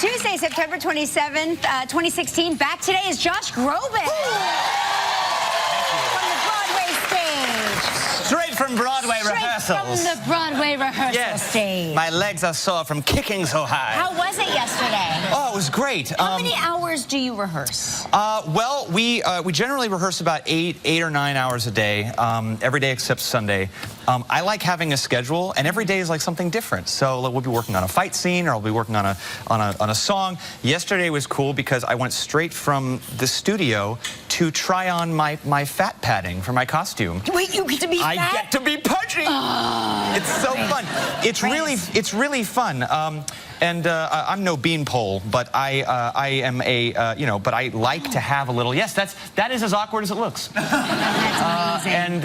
Tuesday, September 27th, 2016. Back today is Josh Groban. From the Broadway stage. Straight from Broadway rehearsals. From the Broadway rehearsal stage. My legs are sore from kicking so high. How was it yesterday? Oh, it was great. How many hours do you rehearse? Well, we generally rehearse about eight or 9 hours a day, every day except Sunday. I like having a schedule, and every day is like something different. So like, we'll be working on a fight scene, or I'll be working on a song. Yesterday was cool because I went straight from the studio to try on my fat padding for my costume. Wait, you get to be fat? I get to be pudgy. Oh, it's so fun. It's really fun. I'm no beanpole, but I am a but I like to have a little. Yes, that is as awkward as it looks. That's amazing. And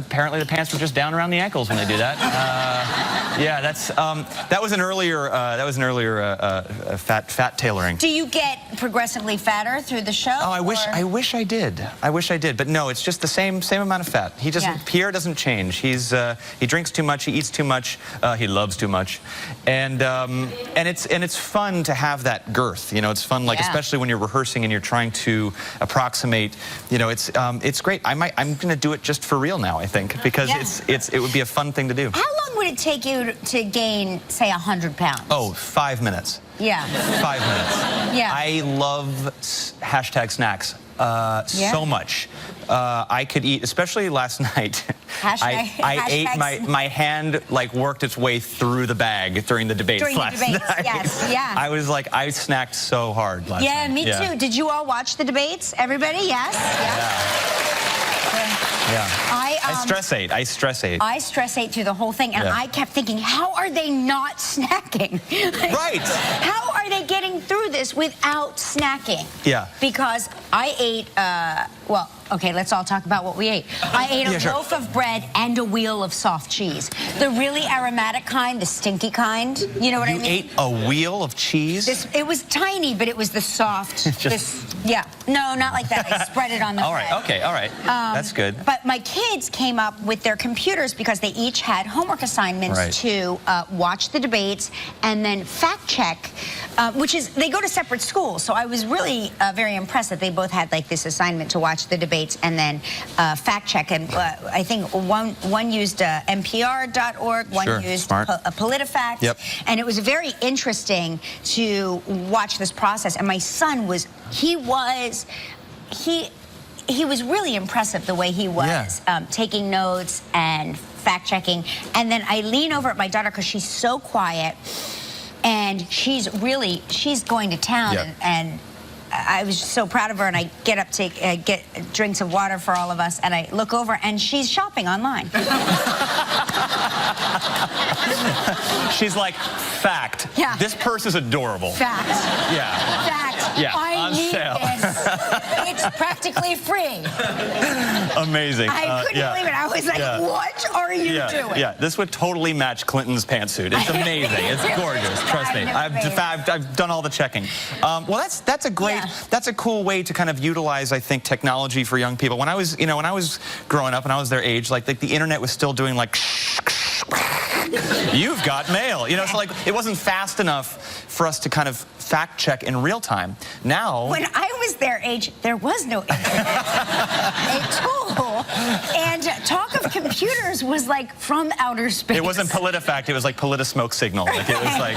apparently the pants were just down around the ankles when they do that. Yeah, that was an earlier fat tailoring. Do you get progressively fatter through the show? Oh, I wish I did. I wish I did, but no, it's just the same amount of fat. He doesn't. Yeah. Pierre doesn't change. He drinks too much. He eats too much. He loves too much, and it's fun to have that girth. You know, it's fun, like especially when you're rehearsing and you're trying to approximate. You know, it's great. I'm gonna do it just for real now, I think, because it would be a fun thing to do. How long would it take you to gain, say, 100 pounds? Oh, 5 minutes. Yeah. 5 minutes. Yeah. I love #snacks so much. I could eat, especially last night. I ate my hand like worked its way through the bag during the debates last night. Yes, yeah. I was like, I snacked so hard last night. Yeah, me too. Did you all watch the debates? Everybody? Yes. Yeah. I stress ate. I stress ate through the whole thing, and I kept thinking, how are they not snacking? Like, right. How are they getting through this without snacking? Yeah. Because I ate, well, okay, let's all talk about what we ate. I ate a loaf of bread and a wheel of soft cheese. The really aromatic kind, the stinky kind. You know what I mean? You ate a wheel of cheese? It was tiny, but it was the soft. Yeah. No, not like that. I spread it on the bread. All right. Okay. All right. That's good. But my kids came up with their computers because they each had homework assignments to watch the debates and then fact check, which is, they go to separate schools. So I was really very impressed that they both had like this assignment to watch the debates and then fact check. And I think one used NPR.org, one used PolitiFact. And it was very interesting to watch this process. And my son was, he was really impressive the way he was taking notes and fact checking. And then I lean over at my daughter because she's so quiet, and she's going to town, and I was so proud of her, and I get up to get drinks of water for all of us, and I look over, and she's shopping online. She's like, fact. Yeah. This purse is adorable. Fact. Yeah. Fact. Yeah. I need this. It's practically free. Amazing. I couldn't believe it. I was like, what are you doing? Yeah, this would totally match Clinton's pantsuit. It's amazing. It's gorgeous. Trust me. I've done all the checking. Well, that's a great, that's a cool way to kind of utilize, I think, technology for young people. When I was, when I was growing up and I was their age, like the internet was still doing like, you've got mail. So like it wasn't fast enough for us to kind of fact check in real time. Now, when I was their age, there was no internet at all. And talk of computers was like from outer space. It wasn't PolitiFact. It was like Politismoke Signal. Like it was like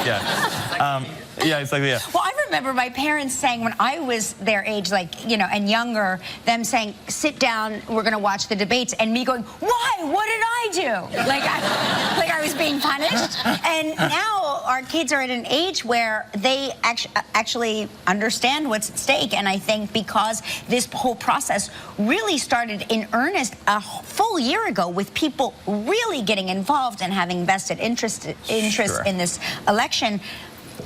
it's like Well, I remember my parents saying when I was their age, like and younger, them saying, "Sit down, we're going to watch the debates," and me going, "Why? What did I do?" Like I was being punished. And now our kids are at an age where they actually understand what's at stake. And I think because this whole process really started in earnest a full year ago, with people really getting involved and having vested interest in this election,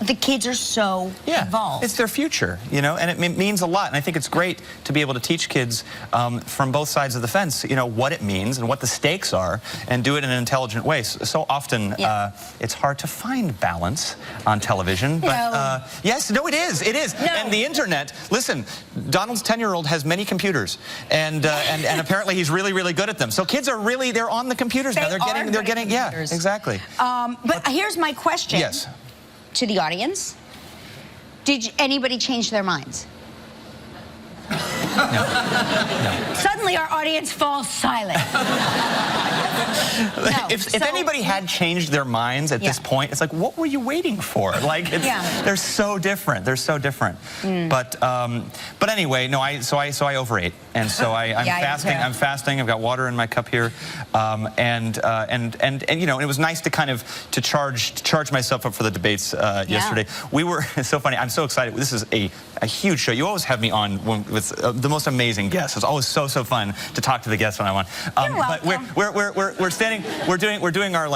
the kids are so involved. It's their future, and it means a lot. And I think it's great to be able to teach kids from both sides of the fence, what it means and what the stakes are, and do it in an intelligent way. So often, it's hard to find balance on television. But yes, no, it is. It is. No. And the internet. Listen, Donald's 10-year-old has many computers, and apparently he's really, really good at them. So kids are they're on the computers now. They're getting exactly. But here's my question. Yes. To the audience, Did anybody change their minds? No. Suddenly our audience falls silent. If anybody had changed their minds at this point, it's like, what were you waiting for? Like, they're so different. They're so different. But anyway, no. So I overate, and so I'm fasting. I'm fasting. I've got water in my cup here, and you know, it was nice to kind of charge myself up for the debates yesterday. We were it's so funny. I'm so excited. This is a huge show. You always have me on with the most amazing guests. It's always so fun to talk to the guests when I'm on. But we're standing. We're doing our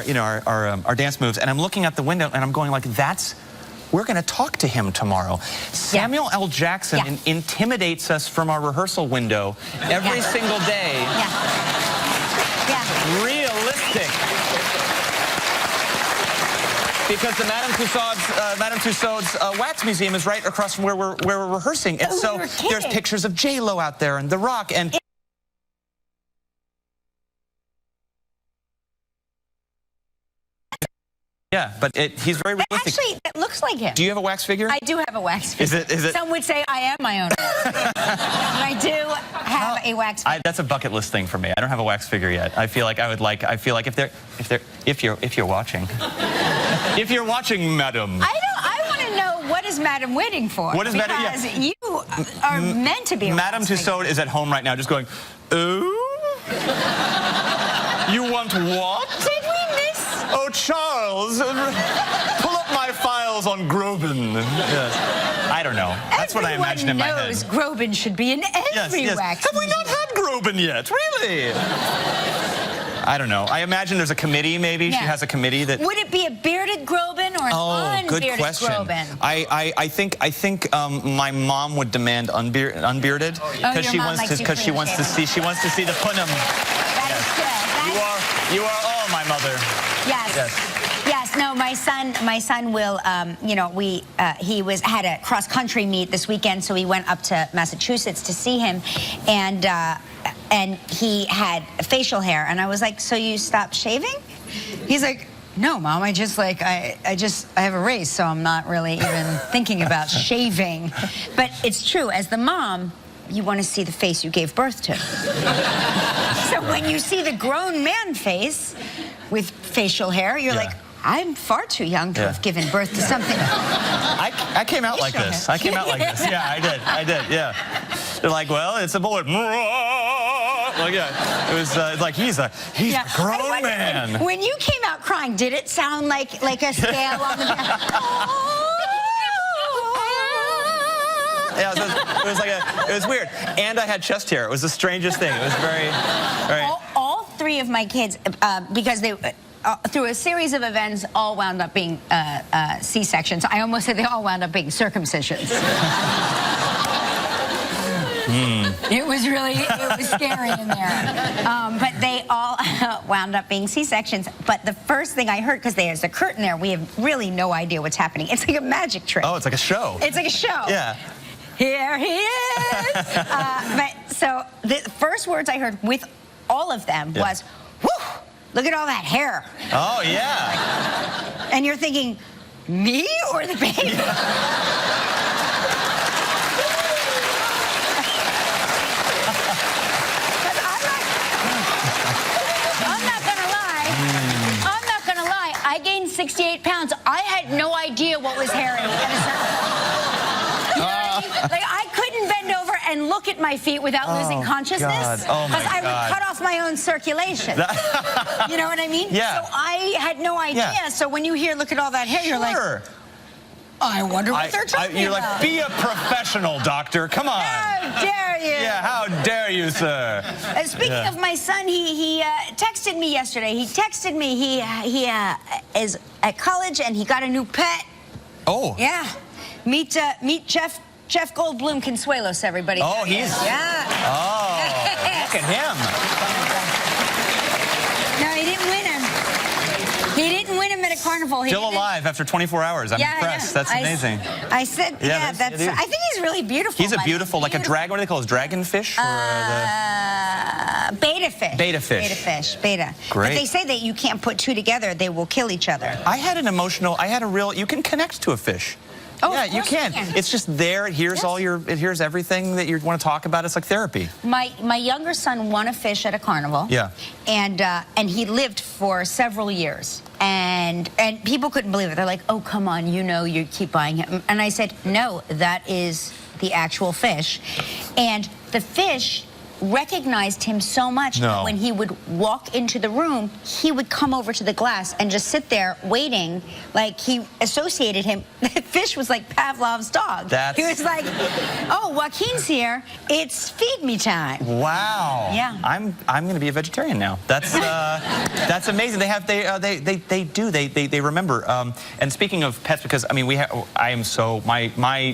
you know our dance moves, and I'm looking out the window and I'm going like, we're going to talk to him tomorrow. Samuel L. Jackson intimidates us from our rehearsal window every single day. Realistic. Because the Madame Tussauds Wax Museum is right across from where we're rehearsing, and so there's pictures of J-Lo out there and The Rock and. Yeah, but he's very realistic. Actually, it looks like him. Do you have a wax figure? I do have a wax figure. Is it? Some would say I am my own. I do have a wax figure. That's a bucket list thing for me. I don't have a wax figure yet. I feel like I would like. I feel like if you're watching, if you're watching, madam. I want to know, what is Madam waiting for? What is Madam? Because you are meant to be. Madame Tussauds is at home right now, just going, ooh. You want what? Did we miss? Oh, Charles, pull up my files on Groban. Yes. I don't know. That's what I imagine in my head. Everyone knows Groban should be in every wax. Have we not had Groban yet? Really? I don't know. I imagine there's a committee, maybe. She has a committee that... Would it be a bearded Groban or an unbearded good question. Groban? I think my mom would demand unbearded because she wants to see the punum. That is good. You are all my mother. Yes. No, my son will. You know, he had a cross country meet this weekend, so he went up to Massachusetts to see him, and he had facial hair, and I was like, so you stopped shaving? He's like, no, Mom, I have a race, so I'm not really even thinking about shaving. But it's true, as the mom, you want to see the face you gave birth to. So when you see the grown man face with facial hair, you're like, I'm far too young to have given birth to something. I came out like this. I came out like this. Yeah, I did. Yeah. They're like, well, it's a boy. Like, it was like he's a grown man. When you came out crying, did it sound like a scale on the back? Yeah, it was weird. And I had chest hair. It was the strangest thing. It was very. All three of my kids, because they. Through a series of events, all wound up being C-sections. I almost said they all wound up being circumcisions. It was scary in there. But they all wound up being C-sections. But the first thing I heard, because there's a curtain there, we have really no idea what's happening. It's like a magic trick. Oh, it's like a show. It's like a show. Yeah. Here he is. But so the first words I heard with all of them was, whew. Look at all that hair. Oh, yeah. And you're thinking, me or the baby? Yeah. I'm not gonna lie. I gained 68 pounds. I had no idea what was hairy at a certain point. You know what I mean? Like, I couldn't bend over and look at my feet without losing consciousness. Because I would cut off my own circulation. You know what I mean? Yeah. So I had no idea. Yeah. So when you hear, look at all that hair, you're like, I wonder what they're talking about. You're like, be a professional, doctor. Come on. How dare you? Yeah, how dare you, sir? Speaking of my son, he texted me yesterday. He texted me. He is at college and he got a new pet. Oh. Yeah. Meet Jeff Goldblum Consuelos, everybody. Oh, he's... Yeah. Oh, look at him. No, he didn't win him. He didn't win him at a carnival. Still alive after 24 hours. I'm impressed. That's amazing. I said, I think he's really beautiful. He's a beautiful, like a dragon, what do they call it? Dragonfish? Beta fish. Beta fish. Beta fish. Beta. Great. But they say that you can't put two together, they will kill each other. I had a real, you can connect to a fish. Oh, yeah, of you course can. we can. It's just there. It hears it hears everything that you want to talk about. It's like therapy. My younger son won a fish at a carnival. Yeah. And he lived for several years. And people couldn't believe it. They're like, oh, come on, you keep buying him. And I said, no, that is the actual fish. And the fish recognized him so much that when he would walk into the room, he would come over to the glass and just sit there waiting, like he associated him. The fish was like Pavlov's dog. He was like, oh, Joaquin's here. It's feed me time. Wow. Yeah. I'm going to be a vegetarian now. That's that's amazing. They remember. And speaking of pets, because I mean my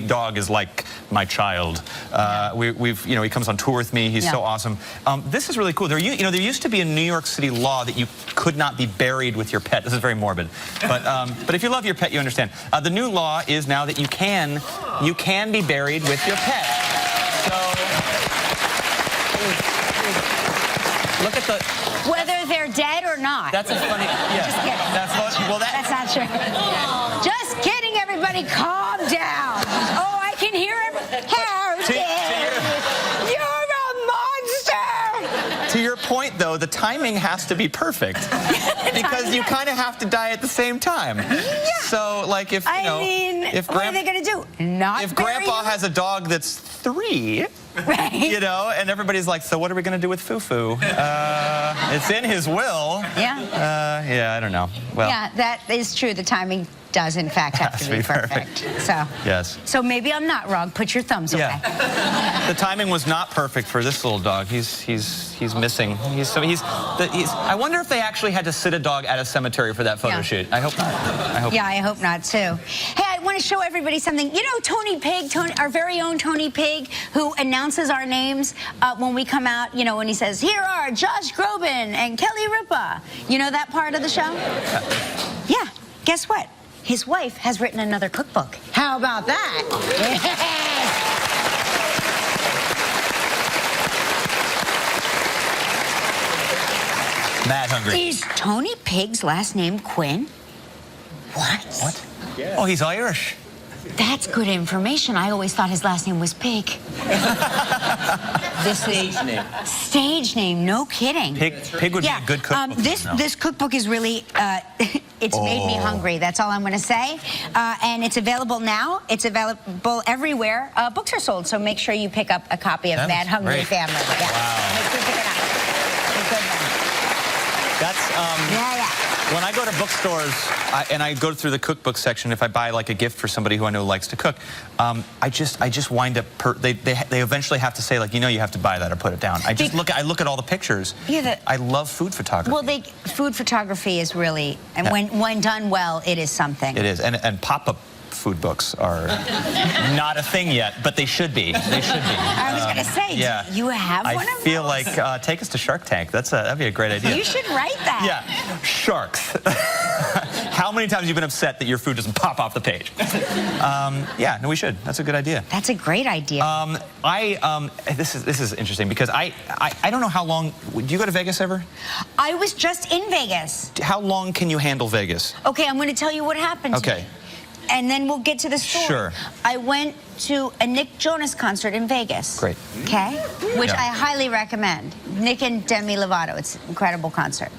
dog is like my child. He comes on tour with me. He's so awesome. This is really cool. There used to be a New York City law that you could not be buried with your pet. This is very morbid, but if you love your pet, you understand. The new law is now that you can be buried with your pet. So look at the. Whether they're dead or not. That's a funny. Yeah. Just kidding. That's not true. Just kidding, everybody. Calm down. Oh, I can hear him. To your point, though, the timing has to be perfect because you kind of have to die at the same time. Yeah. So, like, if what are they gonna do? If Grandpa has a dog that's 3, right? And everybody's like, so what are we gonna do with Fufu? It's in his will. Yeah. Yeah, I don't know. Well. Yeah, that is true. The timing does, in fact, have to be perfect. So. Yes. So maybe I'm not wrong. Put your thumbs away. The timing was not perfect for this little dog. He's missing. I wonder if they actually had to sit a dog at a cemetery for that photo shoot. I hope not. I hope not too. Hey, I want to show everybody something. You know Tony Pig, our very own Tony Pig, who announces our names when we come out. When he says, "Here are Josh Groban and Kelly Ripa." You know that part of the show? Yeah. Guess what? His wife has written another cookbook. How about that? Mad hungry. Is Tony Pig's last name Quinn? What? Yeah. Oh, he's Irish. That's good information. I always thought his last name was Pig. This stage name, no kidding. Pig would be a good cookbook. This cookbook is really, it's made me hungry. That's all I'm going to say. And it's available now. It's available everywhere books are sold. So make sure you pick up a copy of Mad Hungry Family. Yeah. Wow. Make sure you pick it up. It's a good one. That's when I go to bookstores and I go through the cookbook section, if I buy like a gift for somebody who I know likes to cook, I just wind up they eventually have to say, like, you have to buy that or put it down. I look at all the pictures. I love food photography. Well, food photography is really, and when done well, it is something. It is, and pop-up food books are not a thing yet, but they should be. They should be. I was going to say, do you have one of those? I feel like, take us to Shark Tank. That'd be a great idea. You should write that. Yeah. Sharks. How many times have you been upset that your food doesn't pop off the page? Yeah, no, we should. That's a good idea. That's a great idea. This is interesting because I don't know how long. Do you go to Vegas ever? I was just in Vegas. How long can you handle Vegas? Okay, I'm going to tell you what happened to me. And then we'll get to the story. Sure. I went to a Nick Jonas concert in Vegas. Great. Okay? Which I highly recommend. Nick and Demi Lovato. It's an incredible concert.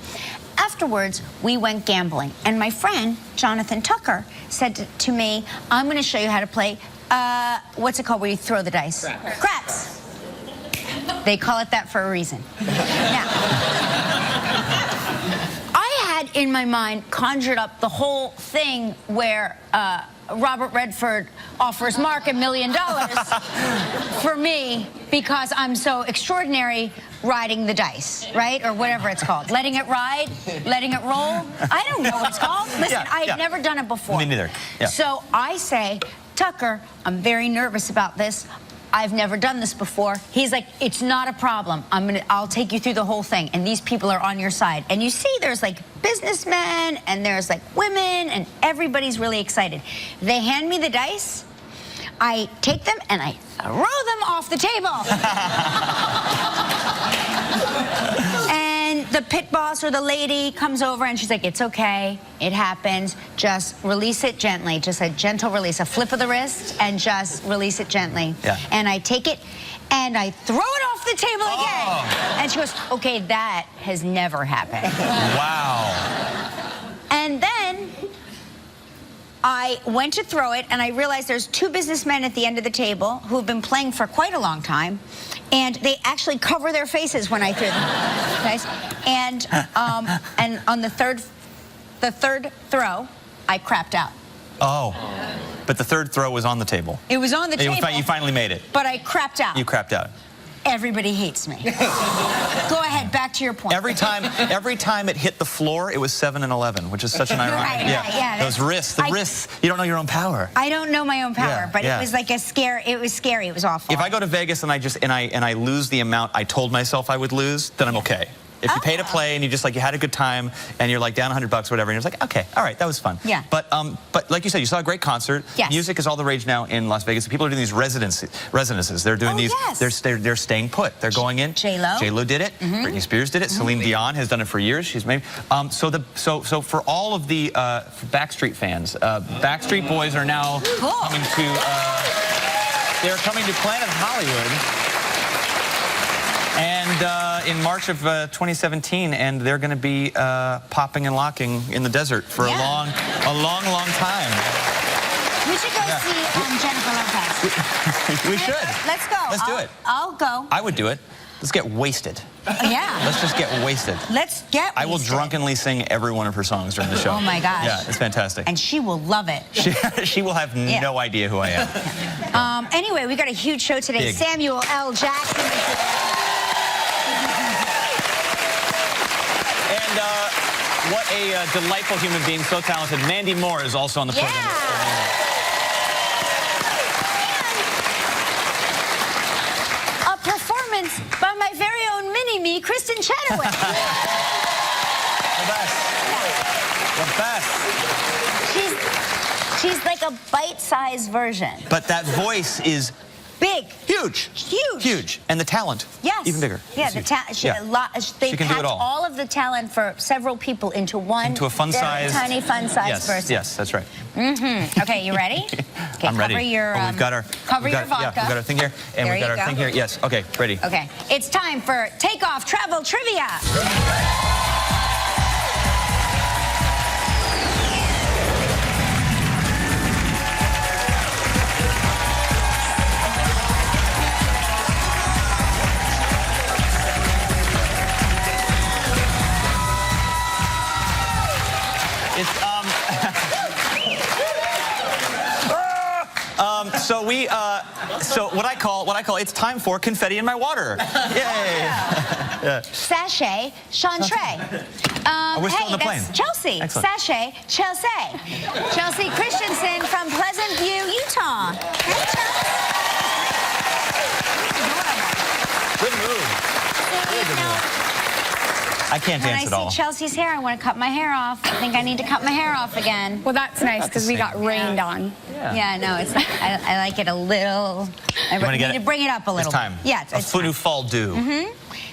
Afterwards, we went gambling. And my friend, Jonathan Tucker, said to me, I'm going to show you how to play, what's it called where you throw the dice? Craps. They call it that for a reason. Now, in my mind, conjured up the whole thing where Robert Redford offers Mark $1 million for me because I'm so extraordinary riding the dice, right? Or whatever it's called. Letting it ride? Letting it roll? I don't know what it's called. Listen, I've never done it before. Me neither. Yeah. So I say, Tucker, I'm very nervous about this. I've never done this before. He's like, it's not a problem. I'll take you through the whole thing. And these people are on your side. And you see there's like businessmen and there's like women and everybody's really excited. They hand me the dice. I take them and I throw them off the table. And the pit boss or the lady comes over and she's like, it's okay, it happens, just release it gently, just a gentle release, a flip of the wrist, and just release it gently. Yeah. And I take it and I throw it off the table again. And she goes, okay, that has never happened. Wow. And then I went to throw it, and I realized there's two businessmen at the end of the table who have been playing for quite a long time, and they actually cover their faces when I threw them. Guys. And on the third throw, I crapped out. Oh. But the third throw was on the table. It was on the table. You finally made it. But I crapped out. You crapped out. Everybody hates me. Go ahead, back to your point. Every time it hit the floor, it was 7 and 11, which is such an ironic. Right, yeah. Those wrists, wrists. You don't know your own power. I don't know my own power, but it was like a scare. It was scary. It was awful. If I go to Vegas and I lose the amount I told myself I would lose, then I'm okay. If you pay to play and you had a good time and you're like down $100 or whatever, and you're just like, okay, all right, that was fun. Yeah. But like you said, you saw a great concert. Yes. Music is all the rage now in Las Vegas. People are doing these residences. They're doing these. Yes. They're staying put. They're going in. J-Lo did it. Britney Spears did it. Celine Dion has done it for years. She's made. So for all of the Backstreet fans, Backstreet Boys are now coming to. They're coming to Planet Hollywood. And in March of 2017, and they're going to be popping and locking in the desert for a long time. We should go see Jennifer Lopez. We should. Let's go. Let's do it. I'll go. I would do it. Let's get wasted. Yeah. Let's just get wasted. Let's get wasted. I will drunkenly sing every one of her songs during the show. Oh my gosh. Yeah, it's fantastic. And she will love it. She will have no idea who I am. Anyway, we got a huge show today. Big. Samuel L. Jackson is here. And what a delightful human being, so talented. Mandy Moore is also on the program. A performance by my very own mini-me, Kristin Chenoweth. The best. The best. She's like a bite-sized version. But that voice is big. Huge. Huge. Huge. And the talent. Yes. Even bigger. Yeah, they can do it all of the talent for several people into one. Into a fun-sized. Tiny fun-sized person. Yes, that's right. Okay, you ready? Okay, I'm ready. Cover your, we've got our vodka. Yeah, we've got our thing here, and There we've got you our thing go. here. Yes. Okay. Ready. Okay. It's time for Takeoff Travel Trivia. It's so what I call it's time for confetti in my water. Yay! Sachet Chantre. We're still on the plane. That's Chelsea. Excellent. Sachet Chelsea. Chelsea Christensen from Pleasant View, Utah. Hey, Chelsea. Good move. I can't dance at all. When I see Chelsea's hair, I want to cut my hair off. I think I need to cut my hair off again. Well, that's nice because we got rained on. Yeah, no, it's. I like it a little. I need to bring it up a little. It's time. Yeah, it's a new fall due.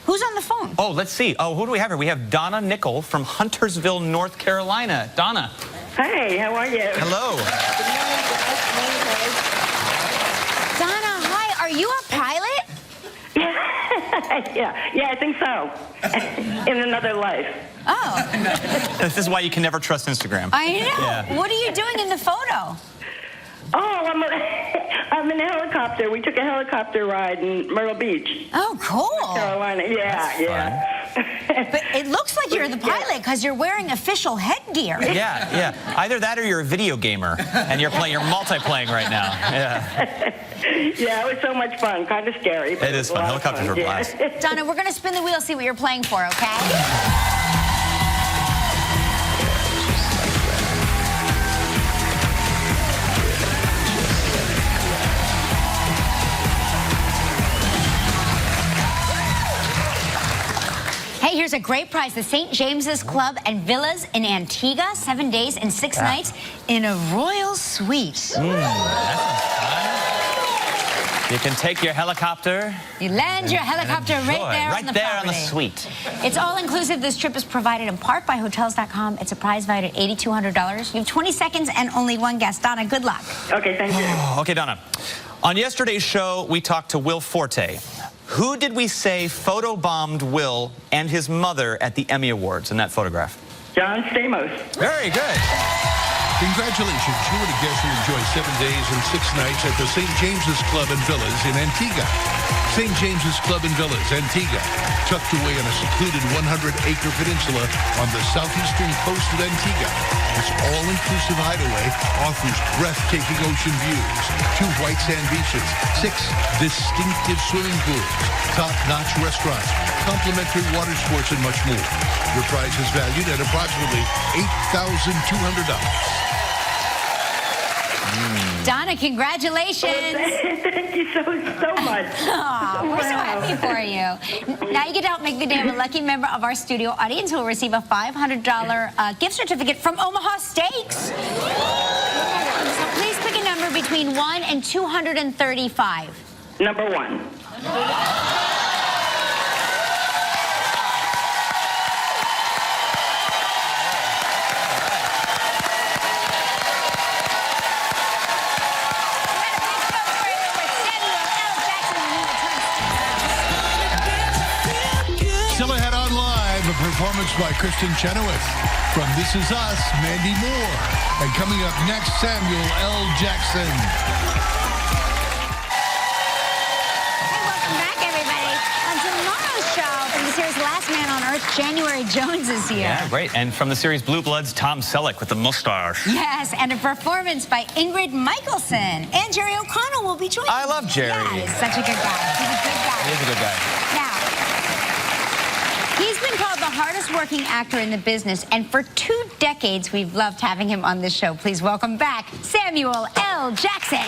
Who's on the phone? Oh, let's see. Oh, who do we have here? We have Donna Nickel from Huntersville, North Carolina. Donna. Hi, how are you? Hello. Donna, hi. Are you a pilot? Yeah, I think so. In another life. Oh. This is why you can never trust Instagram. I know. Yeah. What are you doing in the photo? Oh, I'm in a helicopter. We took a helicopter ride in Myrtle Beach. Oh, cool. Carolina. Yeah. But it looks like you're the pilot because you're wearing official headgear. Yeah. Either that or you're a video gamer and you're multi-playing right now. Yeah. Yeah, it was so much fun. Kind of scary. But It is fun. Helicopters are a blast. Donna, we're going to spin the wheel, see what you're playing for, okay? Hey, here's a great prize. The St. James's Club and Villas in Antigua, 7 days and 6 nights in a royal suite. You can take your helicopter. You land your helicopter right there on the suite. It's all inclusive. This trip is provided in part by Hotels.com. It's a prize valued at $8,200. You have 20 seconds and only one guest. Donna, good luck. Okay, thank you. Okay, Donna. On yesterday's show, we talked to Will Forte. Who did we say photobombed Will and his mother at the Emmy Awards in that photograph? John Stamos. Very good. Congratulations, you and a guest will enjoy 7 days and 6 nights at the St. James's Club and Villas in Antigua. St. James's Club and Villas, Antigua, tucked away on a secluded 100-acre peninsula on the southeastern coast of Antigua. This all-inclusive hideaway offers breathtaking ocean views, 2 white sand beaches, 6 distinctive swimming pools, top-notch restaurants, complimentary water sports, and much more. Your prize is valued at approximately $8,200. Donna, congratulations. Thank you so much. Aw, we're so happy for you. Now you get to help make the day of a lucky member of our studio audience who will receive a $500 gift certificate from Omaha Steaks. So please pick a number between 1 and 235. Number 1. Still ahead on live, a performance by Kristin Chenoweth from This Is Us, Mandy Moore. And coming up next, Samuel L. Jackson. Hey, welcome back, everybody. On tomorrow's show, from the series Last Man on Earth, January Jones is here. Yeah, great. And from the series Blue Bloods, Tom Selleck with the mustache. Yes, and a performance by Ingrid Michaelson. And Jerry O'Connell will be joining I love Jerry. Yeah, he's such a good guy. He's a good guy. He is a good guy. Now, he's been called the hardest working actor in the business, and for 2 decades, we've loved having him on this show. Please welcome back Samuel L. Jackson.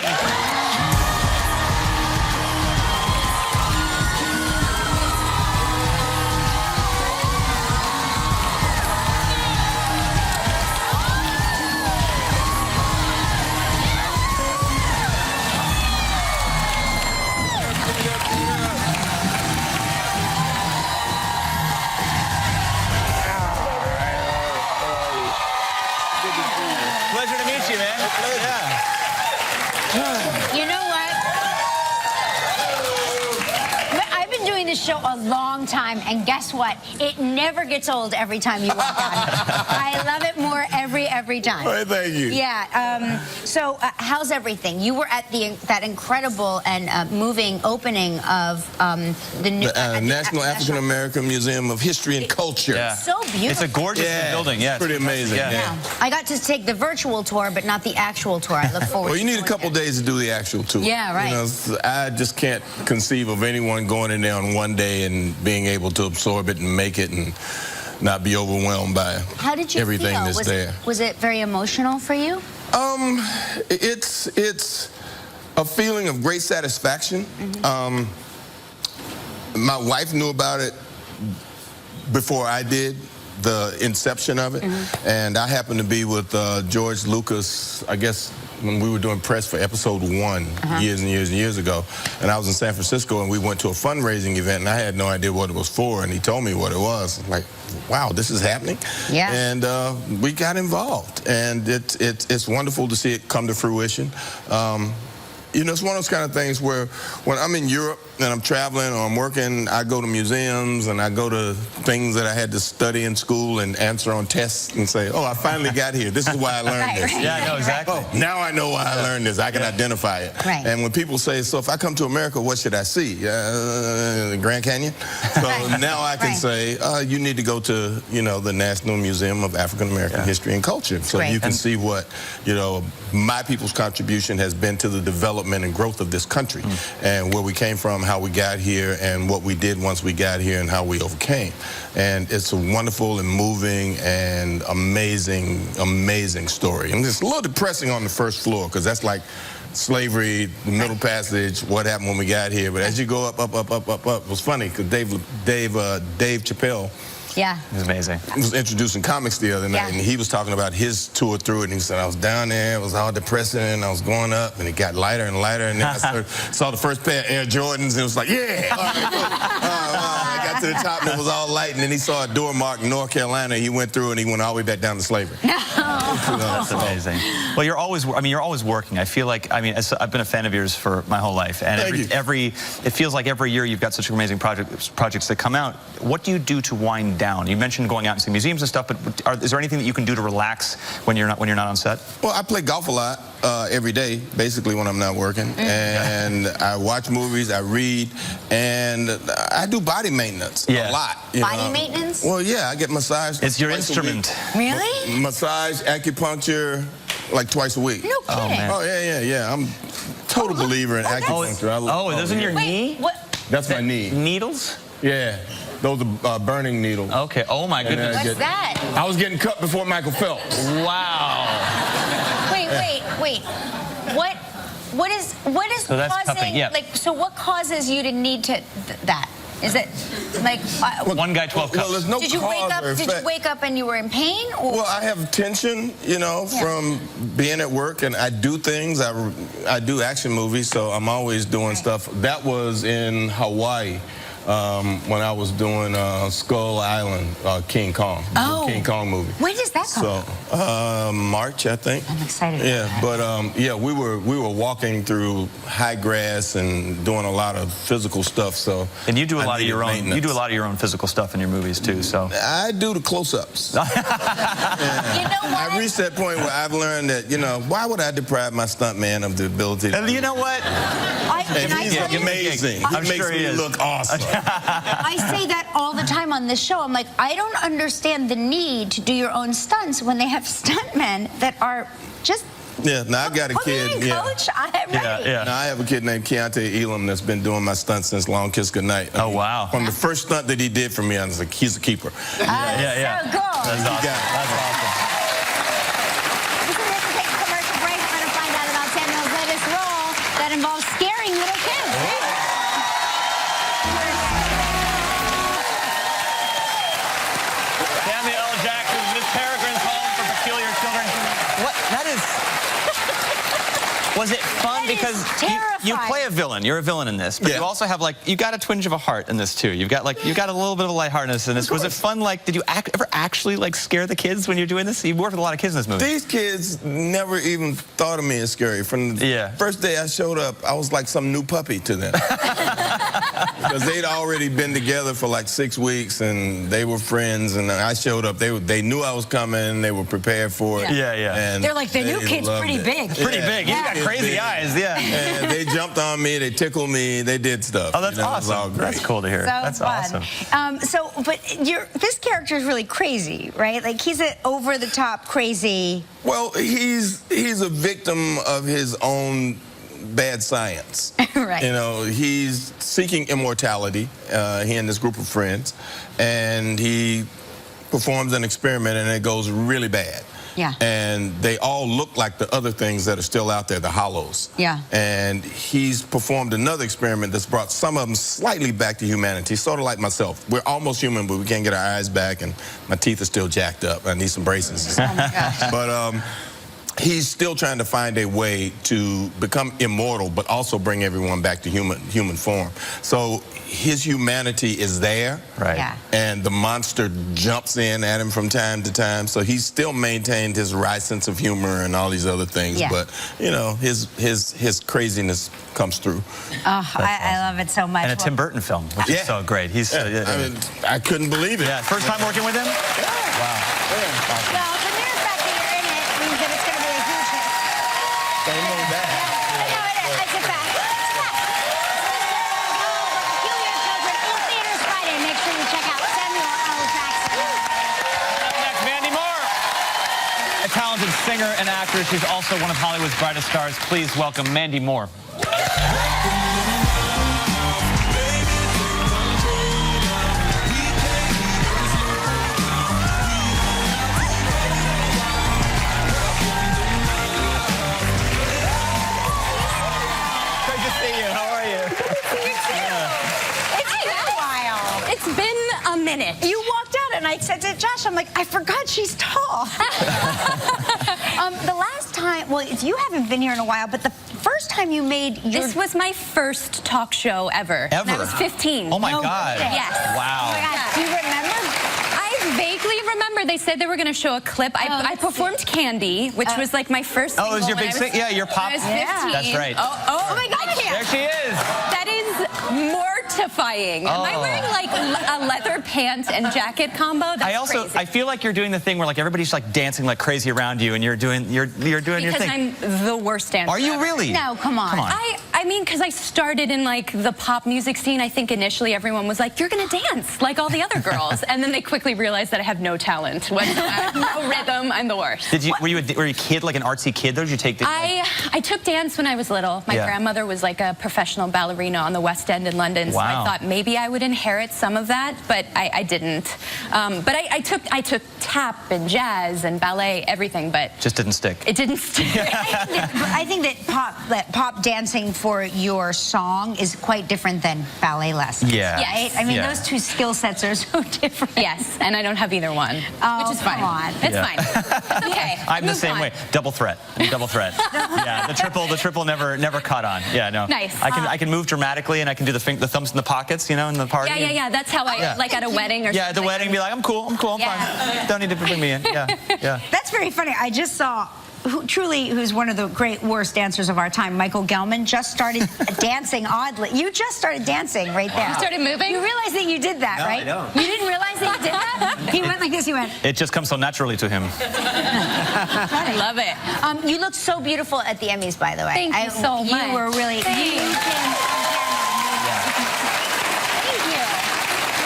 Pleasure to meet you, man. Yeah. You know what? I've been doing this show a long time, and guess what? It never gets old every time you walk on. I love it more every time. All right, thank you. Yeah. So, how's everything? You were at that incredible and moving opening of the new National African American Museum of History and Culture. Yeah. So beautiful. It's a gorgeous building. Yeah, it's pretty amazing. Yeah. I got to take the virtual tour, but not the actual tour. I look forward. Well, you to need a couple days to do the actual tour. Yeah, right. You know, I just can't conceive of anyone going in there on one day and being able to absorb it and make it and not be overwhelmed by How did you everything feel? that's there. Was it very emotional for you? It's a feeling of great satisfaction. My wife knew about it before I did, the inception of it, and I happened to be with George Lucas, I guess, when we were doing press for episode 1 years and years and years ago, and I was in San Francisco, and we went to a fundraising event, and I had no idea what it was for, and he told me what it was. I'm like, wow, this is happening? Yeah. And we got involved, and it's wonderful to see it come to fruition. You know, it's one of those kind of things where when I'm in Europe and I'm traveling or I'm working, I go to museums and I go to things that I had to study in school and answer on tests and say, oh, I finally got here. This is why I learned this. Right. Yeah, no, exactly. Oh, now I know why I learned this. I can identify it. Right. And when people say, so if I come to America, what should I see? Grand Canyon? So now I can say, you need to go to, you know, the National Museum of African American History and Culture. So you can see what, you know, my people's contribution has been to the development and growth of this country and where we came from, how we got here, and what we did once we got here and how we overcame. And it's a wonderful and moving and amazing, amazing story. And it's a little depressing on the first floor because that's like slavery, the Middle Passage, what happened when we got here. But as you go up, it was funny because Dave Chappelle Yeah. It was amazing. I was introducing comics the other night, Yeah. and he was talking about his tour through it, and he said, I was down there, it was all depressing, and I was going up, and it got lighter and lighter, and then I saw the first pair of Air Jordans, and it was like, yeah! All right, cool. I got to the top, and it was all light, and then he saw a door mark in North Carolina, he went through, and he went all the way back down to slavery. That's amazing. Well, you're always working. I feel like, I've been a fan of yours for my whole life, and it feels like every year you've got such amazing projects that come out. What do you do to wind down? You mentioned going out and seeing museums and stuff, but is there anything that you can do to relax when you're not on set? Well, I play golf a lot every day, basically when I'm not working, and I watch movies, I read, and I do body maintenance a lot. Body maintenance? Well, yeah, I get massage. It's your instrument. Really? Massage, acupuncture, like twice a week. No kidding. Oh, man. Oh, yeah. I'm a total believer in acupuncture. This in your knee? What? That's my knee. Needles? Yeah. Those are burning needles. Okay. Oh, my goodness. What's that? I was getting cut before Michael Phelps. Wow. Wait. What is So that's causing? cupping, yeah. So what causes you to need to that? Is it like one guy, 12 cups? Well, there's no Did you wake up? cause or Did you effect. wake up and you were in pain? Or? Well, I have tension, from being at work, and I do things. I do action movies, so I'm always doing stuff. That was in Hawaii when I was doing Skull Island, King Kong, King Kong movie. When does that come out? So March, I think. I'm excited. Yeah, but we were walking through high grass and doing a lot of physical stuff. So and you do a lot of your own. maintenance. You do a lot of your own physical stuff in your movies too. So I do the close-ups. You know what? I reached that point where I've learned that why would I deprive my stuntman of the ability? You know what? And he's amazing. I'm He makes sure he me is. look awesome. I say that all the time on this show. I'm like, I don't understand the need to do your own stunts when they have stuntmen that are just. Yeah, now I've got a put kid. me in, Coach. I'm ready. Now I have a kid named Keontae Elam that's been doing my stunts since Long Kiss Goodnight. Oh, wow. From the first stunt that he did for me, I was like, he's a keeper. So cool. That's awesome. That's awesome. Listen, we have to take a commercial break. We're going to find out about Samuel's latest role that involves scaring little kids. Samuel L. Jackson, Miss Peregrine's Home for Peculiar Children. What? That is. Was it fun? That is because you play a villain. You're a villain in this, but you also have you got a twinge of a heart in this too. You got a little bit of a lightheartedness in this. Was it fun? Did you ever actually scare the kids when you're doing this? You work with a lot of kids in this movie. These kids never even thought of me as scary. From the first day I showed up, I was like some new puppy to them. Because they'd already been together for like 6 weeks, and they were friends, and I showed up. They knew I was coming. They were prepared for it. And they're like, the new kid's pretty big. Pretty big. He's got crazy eyes. And they jumped on me. They tickled me. They did stuff. Oh, that's awesome. All great. That's cool to hear. So that's fun. awesome. But this character is really crazy, right? Like, he's an over-the-top crazy. Well, he's a victim of his own bad science. Right. He's seeking immortality, he and this group of friends, and he performs an experiment, and it goes really bad. Yeah. And they all look like the other things that are still out there, the hollows. Yeah. And he's performed another experiment that's brought some of them slightly back to humanity, sort of like myself. We're almost human, but we can't get our eyes back, and my teeth are still jacked up. I need some braces. Oh, my gosh. But he's still trying to find a way to become immortal, but also bring everyone back to human form. So his humanity is there, right? Yeah. And the monster jumps in at him from time to time. So he's still maintained his wry sense of humor and all these other things. Yeah. But his craziness comes through. Oh, I love it so much. And a Tim Burton film, which is so great. He's I couldn't believe it. Yeah, first time working with him. Wow. Awesome. Well, the mere fact that you're in it means that it's going to be a huge hit. Don't know that. I know it is. It's a fact. It's a fact. Peculiar Children in theaters Friday. Make sure you check out Samuel L. Jackson. Next, Mandy Moore, a talented singer and actress. She's also one of Hollywood's brightest stars. Please welcome Mandy Moore. It's been a minute. You walked out and I said to Josh, I'm like, I forgot she's tall. The last time, well, you haven't been here in a while, but the first time you made your... This was my first talk show ever. Ever? And I was 15. Oh, my God. Yes. Wow. Oh my God. Do you remember? I vaguely remember they said they were going to show a clip. I performed Candy, which was like my first single. Oh, it was your big thing? Yeah, your pop. I was 15. That's right. Oh my God. There she is. That is mortifying. Am I wearing like a leather pant and jacket combo? That's crazy. I feel like you're doing the thing where like everybody's like dancing like crazy around you, and you're doing your thing. Because I'm the worst dancer. Are you really? No, come on. I mean, because I started in like the pop music scene. I think initially everyone was like, "You're gonna dance like all the other girls," and then they quickly realized that I have no talent. I have no rhythm. I'm the worst. Were you a kid, like an artsy kid? Though, did you take? I took dance when I was little. My grandmother was like a professional ballerina on the West End in London, so I thought maybe I would inherit some of that, but I didn't. But I took tap and jazz and ballet, everything, but just didn't stick. It didn't stick. I think that pop dancing for your song is quite different than ballet lessons. Yeah. Right? I mean, those two skill sets are so different. Yes, and I don't have either one, which is fine. Come on. It's fine. It's okay. I'm the same way. Double threat. Double threat. Yeah, the triple never caught on. Yeah, no. Nice. I can move dramatically, and I can do the thumbs in the pockets, you know, in the party. Yeah. That's how I like at a wedding or something. Yeah, at the wedding, be like, I'm cool, I'm fine. Don't need to bring me in. Yeah. That's very funny. I just saw who's one of the great worst dancers of our time, Michael Gelman, just started dancing oddly. You just started dancing right there. You started moving? You realize that you did that, right? No, I don't. You didn't realize that you did that? He went like this, he went. It just comes so naturally to him. I love it. You looked so beautiful at the Emmys, by the way. Thank you so much. You were really... Thank you.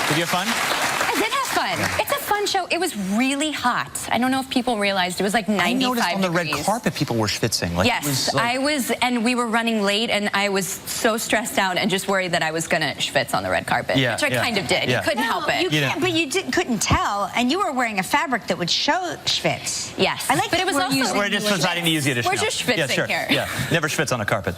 Did you have fun? I did have fun. It's a fun show. It was really hot. I don't know if people realized it was like 95 degrees. I noticed on the red carpet people were schwitzing. Like, yes, I was, and we were running late, and I was so stressed out and just worried that I was going to schwitz on the red carpet, which I kind of did. You couldn't help it. You can't, but you couldn't tell, and you were wearing a fabric that would show schwitz. Yes, I like but it was also... We're just deciding to use Yiddish We're now. just schwitzing here. Yeah, never schwitz on a carpet.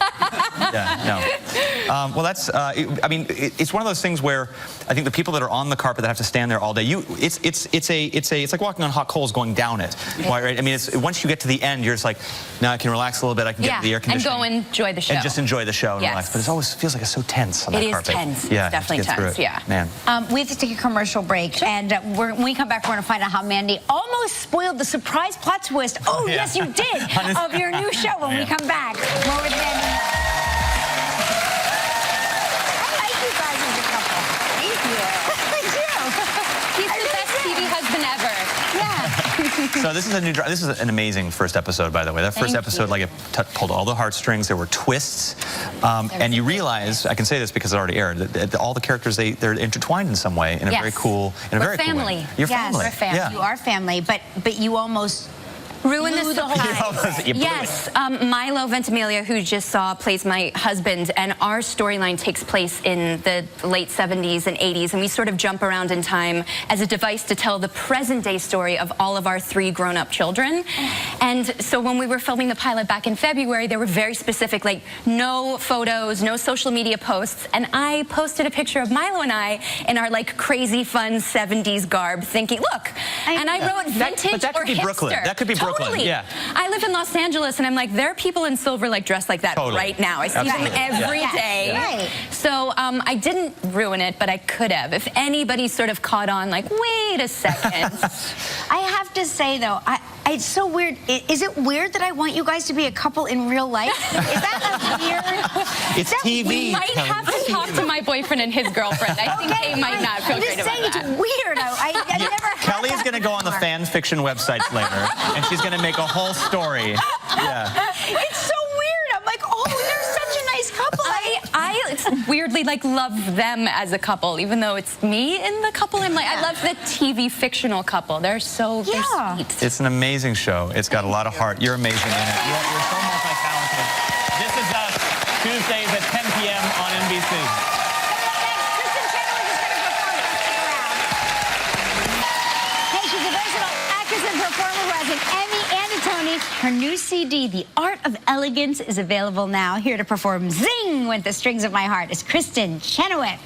Well, that's, I mean, it's one of those things where I think the people that are on the carpet that have to stand there all day, it's like walking on hot coals going down it. Right? I mean, once you get to the end, you're just like, now I can relax a little bit, I can get the air conditioning. And go enjoy the show. And just enjoy the show and relax. But it always feels like it's so tense on that carpet. It is tense. Yeah, it's definitely tense, yeah. Man. We have to take a commercial break, and when we come back, we're going to find out how Mandy almost spoiled the surprise plot twist. Oh, yes, you did, of your new show when we come back. More with Mandy. So this is an amazing first episode, by the way. That first episode, like, it pulled all the heartstrings. There were twists, and you realize, I can say this because it already aired, that all the characters, they're intertwined in some way, in a very cool, We're family. Cool way. You're family. We're family. You are family, but you almost ruin the surprise. Yes, Milo Ventimiglia, who you just saw, plays my husband, and our storyline takes place in the late 70s and 80s, and we sort of jump around in time as a device to tell the present-day story of all of our 3 grown-up children. And so when we were filming the pilot back in February, they were very specific, like no photos, no social media posts, and I posted a picture of Milo and I in our like crazy fun 70s garb, thinking, look, and I wrote vintage but that could be Brooklyn. That could be Brooklyn. Totally. Yeah. I live in Los Angeles, and I'm like, there are people in silver like dressed like that right now. I see them every day. Right. So I didn't ruin it, but I could have. If anybody sort of caught on, like, wait a second. I have to say, though, it's so weird. Is it weird that I want you guys to be a couple in real life? Is that weird? It's TV. We might have to talk to my boyfriend and his girlfriend. I think they might not feel great about that. I'm just saying it's weird. I never had Kelly's going to go on the fan fiction websites later, and she's going to make a whole story. Yeah. It's so weird. I'm like, oh, they're such a nice couple. I weirdly like love them as a couple, even though it's me in the couple. I'm like, I love the TV fictional couple. They're so they're sweet. It's an amazing show. It's got a lot of heart. You're amazing in it. You're so multi-talented. This is us, Tuesdays at 10 p.m. on NBC. Kristin Chenoweth is going to perform. Hey, she's a versatile actress and performer who has an Emmy and a Tony. Her new CD, The Art of Elegance, is available now. Here to perform Zing with the Strings of My Heart is Kristin Chenoweth.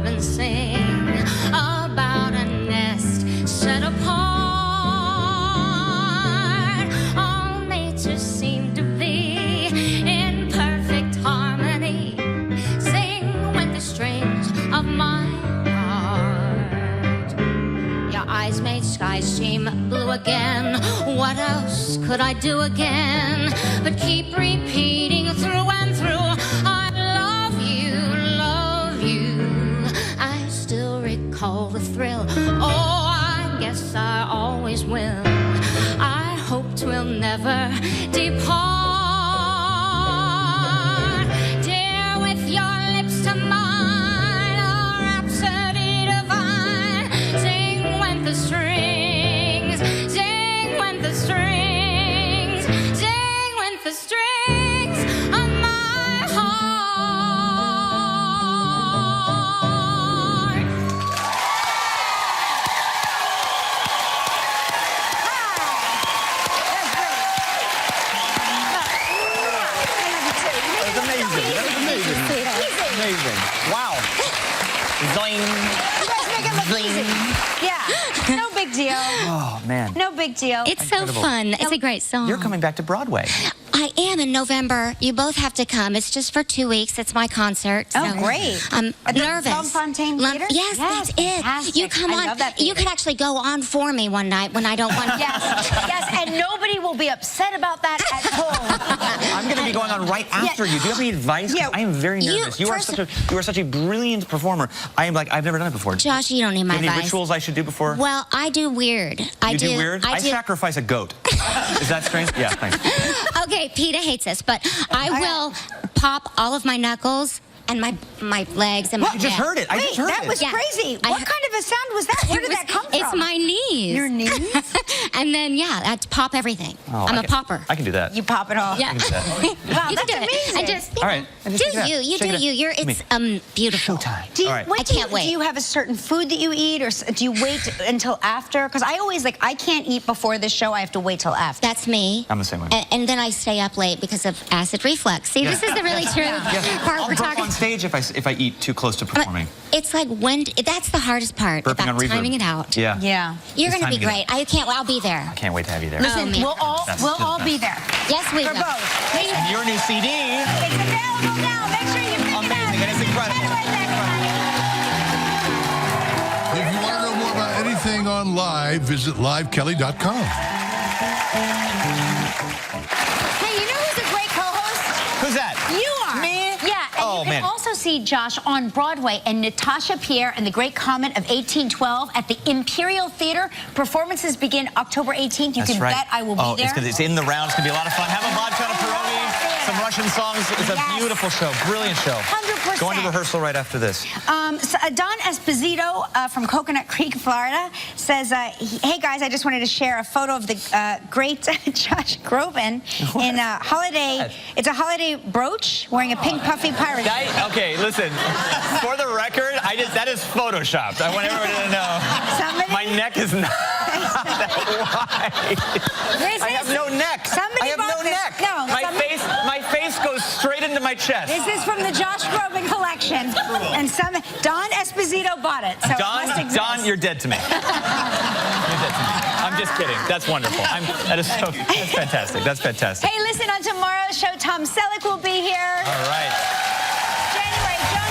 robins sing about a nest set apart. All nature seemed to be in perfect harmony. Sing with the strings of my heart. Your eyes made skies seem blue again. What else could I do again but keep repeating through and through? I love you, love you. I still recall the thrill. Oh, I guess I always will. I hope 'twill never depart. Dear, with your lips to mine, a rhapsody divine. Sing with the strings, sing with the strings, sing with the strings of my heart. That was amazing. That was amazing. Amazing. Wow. Zoing. You guys make it look easy. Yeah. No big deal. Oh, man. No big deal. It's so fun. It's a great song. You're coming back to Broadway. I am in November. You both have to come. It's just for 2 weeks. It's my concert. Oh, great. I'm At the nervous. Fontaine Theater? Yes, that's it. fantastic. You come I on. love that You theater. could actually go on for me one night when I don't want to. Yes, yes, and nobody will be upset about that at home. I'm going to be going on right after you. Do you have any advice? 'Cause Yeah. I am very nervous. You are such a brilliant performer. I am like, I've never done it before. Josh, you don't need my Any advice. rituals I should do before? Well, I do weird. You do weird? I sacrifice a goat. Is that strange? Yeah, thanks. Okay, PETA hates us, but I will pop all of my knuckles and my legs and my You just neck. heard it. I Wait, just heard that it. was Yeah. crazy. What kind of a sound was that? Where did that come from? It's my knees. Your knees? And then, yeah, I pop everything. Oh, I'm I a can- popper. I can do that. You pop it all. Yeah. do that. Wow, You can that's do it. amazing. And just, All right. And just do shake it out. you Shake it out. do you. It's beautiful. Showtime. Do you, All right. what I do you- can't wait. Do you have a certain food that you eat, or do you wait until after? Because I always I can't eat before the show. I have to wait till after. That's me. I'm the same way. And then I stay up late because of acid reflux. See, this is the really true part I'll we're burp talking. on stage if I eat too close to performing. It's like that's the hardest part Burping about on reverb. timing it out. Yeah. Yeah. You're It's going to be timing it great. I'll be there. I can't wait to have you there. Listen, man. we'll all be there. Yes, we For will. both. And your new CD. It's available now. Make sure you pick it up. Amazing. It is incredible. If you want to know more about anything on live, visit livekelly.com. Hey, you know who's a great co-host? Who's that? You are. Me? Yeah, and Oh, you can man. also see Josh on Broadway and Natasha Pierre and the Great Comet of 1812 at the Imperial Theater. Performances begin October 18th. You That's can right. bet I will be there. It's in the round. It's going to be a lot of fun. Have a vodka and a pierogi, some Russian songs. It's a Yes. beautiful show. Brilliant show. 100%. Going to rehearsal right after this. Don Esposito from Coconut Creek, Florida, says, hey, guys, I just wanted to share a photo of the great Josh Groban in a holiday. It's a holiday brooch wearing a pink puffy pirate. Okay, listen. For the record, that is photoshopped. I want everybody to know. My neck is not that wide. I have no neck. I have no neck. No, my face goes straight into my chest. This is from the Josh Groban collection, and Don Esposito bought it. So it must exist. Don, you're dead to me. You're dead to me. I'm just kidding. That's wonderful. That's fantastic. That's fantastic. Hey, listen, on tomorrow's show, Tom Selleck will be here. All right.